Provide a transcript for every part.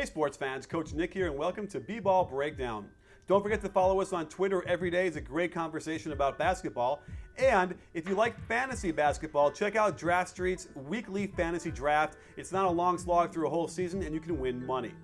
Hey sports fans, Coach Nick here and welcome to B-Ball Breakdown. Don't forget to follow us on Twitter every day. It's a great conversation about basketball. And if you like fantasy basketball, check out Draft Street's weekly fantasy draft. It's not a long slog through a whole season and you can win money.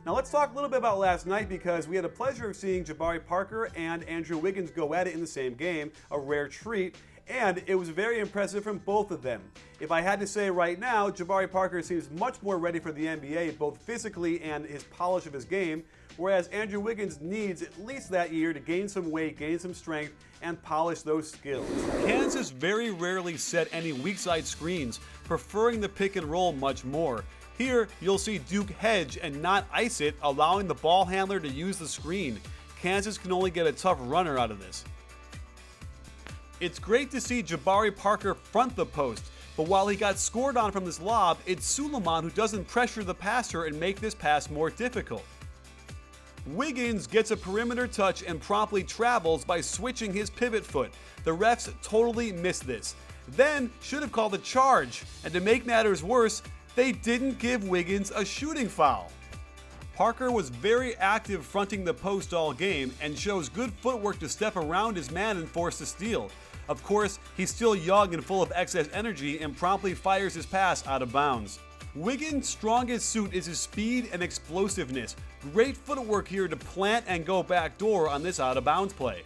Now let's talk a little bit about last night because we had the pleasure of seeing Jabari Parker and Andrew Wiggins go at it in the same game, a rare treat. And it was very impressive from both of them. If I had to say right now, Jabari Parker seems much more ready for the NBA, both physically and his polish of his game, whereas Andrew Wiggins needs at least that year to gain some weight, gain some strength, and polish those skills. Kansas very rarely set any weak side screens, preferring the pick and roll much more. Here, you'll see Duke hedge and not ice it, allowing the ball handler to use the screen. Kansas can only get a tough runner out of this. It's great to see Jabari Parker front the post, but while he got scored on from this lob, it's Suleiman who doesn't pressure the passer and make this pass more difficult. Wiggins gets a perimeter touch and promptly travels by switching his pivot foot. The refs totally missed this. Then should have called a charge, and to make matters worse, they didn't give Wiggins a shooting foul. Parker was very active fronting the post all game and shows good footwork to step around his man and force the steal. Of course, he's still young and full of excess energy and promptly fires his pass out of bounds. Wiggins' strongest suit is his speed and explosiveness. Great footwork here to plant and go backdoor on this out of bounds play.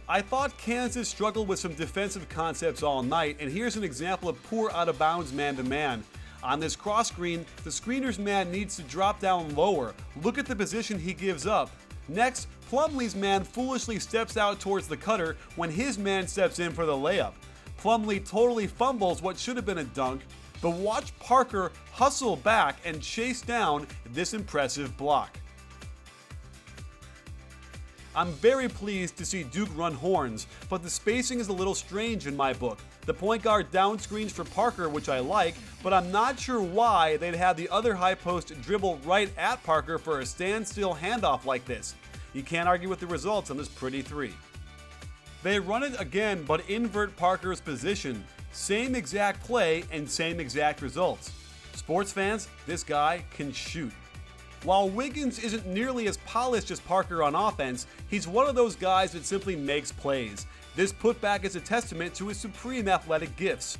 I thought Kansas struggled with some defensive concepts all night, and here's an example of poor out of bounds man-to-man. On this cross screen, the screener's man needs to drop down lower. Look at the position he gives up. Next, Plumlee's man foolishly steps out towards the cutter when his man steps in for the layup. Plumlee totally fumbles what should have been a dunk, but watch Parker hustle back and chase down this impressive block. I'm very pleased to see Duke run horns, but the spacing is a little strange in my book. The point guard down screens for Parker, which I like, but I'm not sure why they'd have the other high post dribble right at Parker for a standstill handoff like this. You can't argue with the results on this pretty three. They run it again, but invert Parker's position. Same exact play and same exact results. Sports fans, this guy can shoot. While Wiggins isn't nearly as polished as Parker on offense, he's one of those guys that simply makes plays. This putback is a testament to his supreme athletic gifts.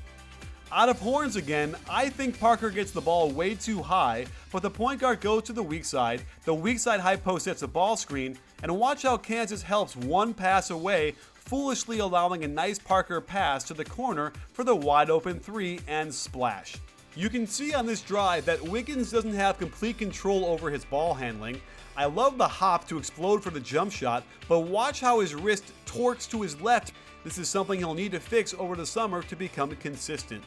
Out of horns again, I think Parker gets the ball way too high, but the point guard goes to the weak side high post sets a ball screen, and watch how Kansas helps one pass away, foolishly allowing a nice Parker pass to the corner for the wide open three and splash. You can see on this drive that Wiggins doesn't have complete control over his ball handling. I love the hop to explode for the jump shot, but watch how his wrist torques to his left. This is something he'll need to fix over the summer to become consistent.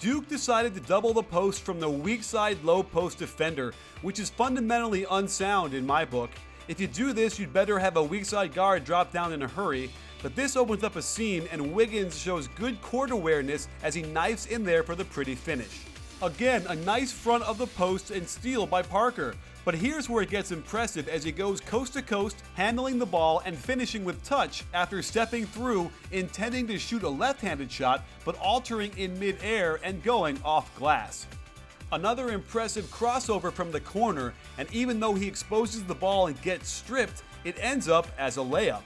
Duke decided to double the post from the weak side low post defender, which is fundamentally unsound in my book. If you do this, you'd better have a weak side guard drop down in a hurry. But this opens up a seam and Wiggins shows good court awareness as he knifes in there for the pretty finish. Again, a nice front of the post and steal by Parker. But here's where it gets impressive as he goes coast to coast, handling the ball and finishing with touch after stepping through, intending to shoot a left-handed shot, but altering in mid-air and going off glass. Another impressive crossover from the corner, and even though he exposes the ball and gets stripped, it ends up as a layup.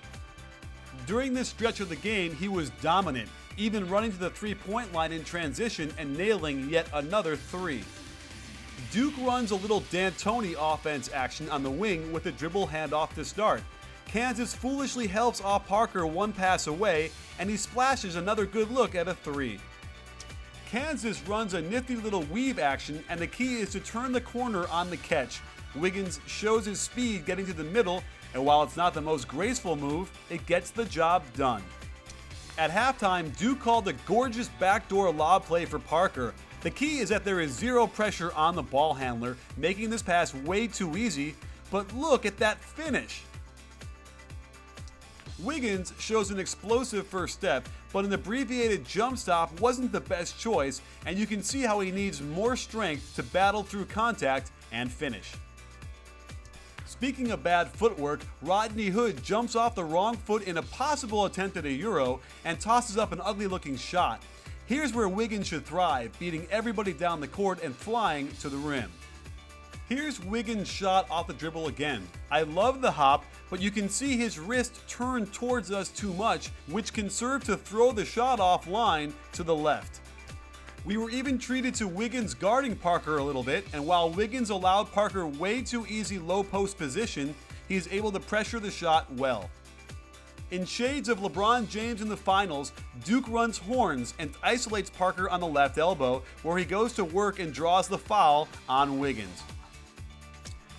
During this stretch of the game, he was dominant, even running to the three-point line in transition and nailing yet another three. Duke runs a little D'Antoni offense action on the wing with a dribble handoff to start. Kansas foolishly helps off Parker one pass away, and he splashes another good look at a three. Kansas runs a nifty little weave action, and the key is to turn the corner on the catch. Wiggins shows his speed getting to the middle, and while it's not the most graceful move, it gets the job done. At halftime, Duke called a gorgeous backdoor lob play for Parker. The key is that there is zero pressure on the ball handler, making this pass way too easy, but look at that finish. Wiggins shows an explosive first step, but an abbreviated jump stop wasn't the best choice, and you can see how he needs more strength to battle through contact and finish. Speaking of bad footwork, Rodney Hood jumps off the wrong foot in a possible attempt at a Euro and tosses up an ugly-looking shot. Here's where Wiggins should thrive, beating everybody down the court and flying to the rim. Here's Wiggins' shot off the dribble again. I love the hop, but you can see his wrist turn towards us too much, which can serve to throw the shot offline to the left. We were even treated to Wiggins guarding Parker a little bit, and while Wiggins allowed Parker way too easy low post position, he is able to pressure the shot well. In shades of LeBron James in the finals, Duke runs horns and isolates Parker on the left elbow, where he goes to work and draws the foul on Wiggins.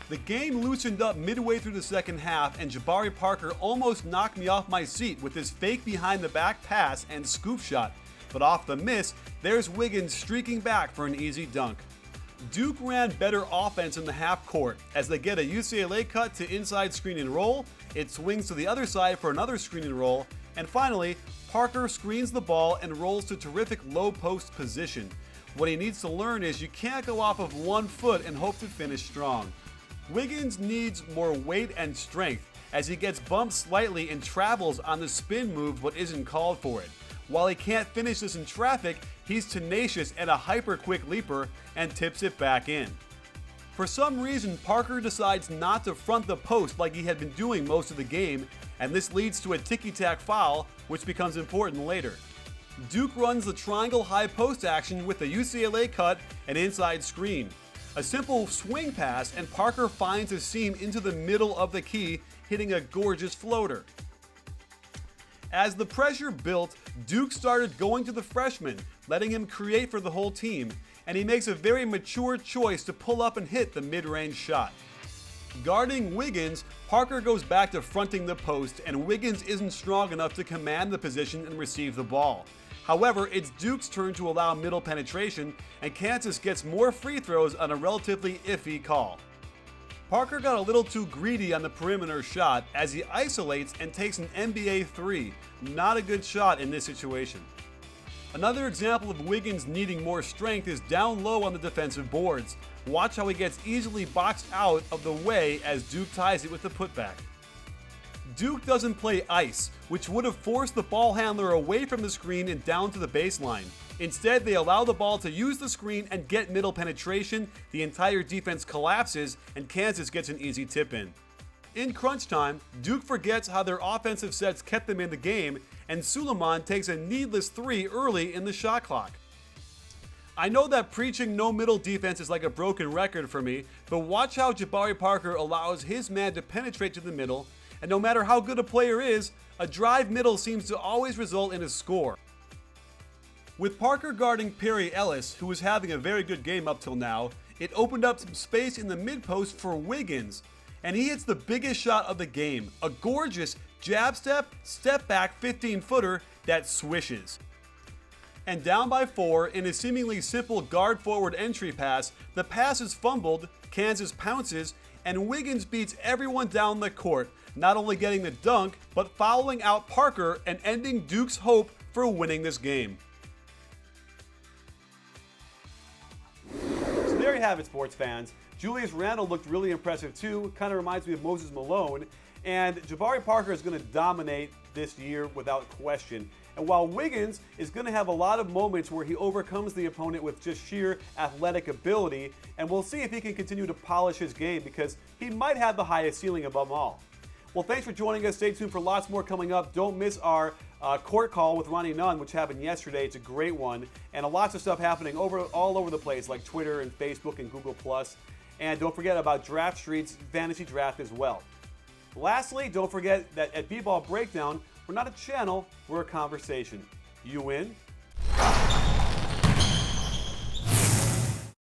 The game loosened up midway through the second half, and Jabari Parker almost knocked me off my seat with his fake behind the back pass and scoop shot. But off the miss, there's Wiggins streaking back for an easy dunk. Duke ran better offense in the half court as they get a UCLA cut to inside screen and roll, it swings to the other side for another screen and roll, and finally, Parker screens the ball and rolls to terrific low post position. What he needs to learn is you can't go off of 1 foot and hope to finish strong. Wiggins needs more weight and strength as he gets bumped slightly and travels on the spin move but isn't called for it. While he can't finish this in traffic, he's tenacious and a hyper-quick leaper and tips it back in. For some reason, Parker decides not to front the post like he had been doing most of the game, and this leads to a ticky-tack foul, which becomes important later. Duke runs the triangle high post action with a UCLA cut and inside screen. A simple swing pass, and Parker finds a seam into the middle of the key, hitting a gorgeous floater. As the pressure built, Duke started going to the freshman, letting him create for the whole team, and he makes a very mature choice to pull up and hit the mid-range shot. Guarding Wiggins, Parker goes back to fronting the post, and Wiggins isn't strong enough to command the position and receive the ball. However, it's Duke's turn to allow middle penetration, and Kansas gets more free throws on a relatively iffy call. Parker got a little too greedy on the perimeter shot as he isolates and takes an NBA 3. Not a good shot in this situation. Another example of Wiggins needing more strength is down low on the defensive boards. Watch how he gets easily boxed out of the way as Duke ties it with the putback. Duke doesn't play ice, which would have forced the ball handler away from the screen and down to the baseline. Instead, they allow the ball to use the screen and get middle penetration, the entire defense collapses, and Kansas gets an easy tip in. In crunch time, Duke forgets how their offensive sets kept them in the game, and Suleiman takes a needless 3 early in the shot clock. I know that preaching no middle defense is like a broken record for me, but watch how Jabari Parker allows his man to penetrate to the middle, and no matter how good a player is, a drive middle seems to always result in a score. With Parker guarding Perry Ellis, who was having a very good game up till now, it opened up some space in the mid-post for Wiggins, and he hits the biggest shot of the game, a gorgeous jab step back 15-footer that swishes. And down by 4 in a seemingly simple guard-forward entry pass, the pass is fumbled, Kansas pounces, and Wiggins beats everyone down the court, not only getting the dunk, but fouling out Parker and ending Duke's hope for winning this game. So there you have it, sports fans. Julius Randle looked really impressive too, kind of reminds me of Moses Malone, and Jabari Parker is going to dominate this year without question. And while Wiggins is going to have a lot of moments where he overcomes the opponent with just sheer athletic ability, and we'll see if he can continue to polish his game because he might have the highest ceiling above all. Well, thanks for joining us. Stay tuned for lots more coming up. Don't miss our court call with Ronnie Nunn, which happened yesterday. It's a great one. And lots of stuff happening all over the place, like Twitter and Facebook and Google+. And don't forget about Draft Street's fantasy draft as well. Lastly, don't forget that at B-Ball Breakdown, we're not a channel, we're a conversation. You in?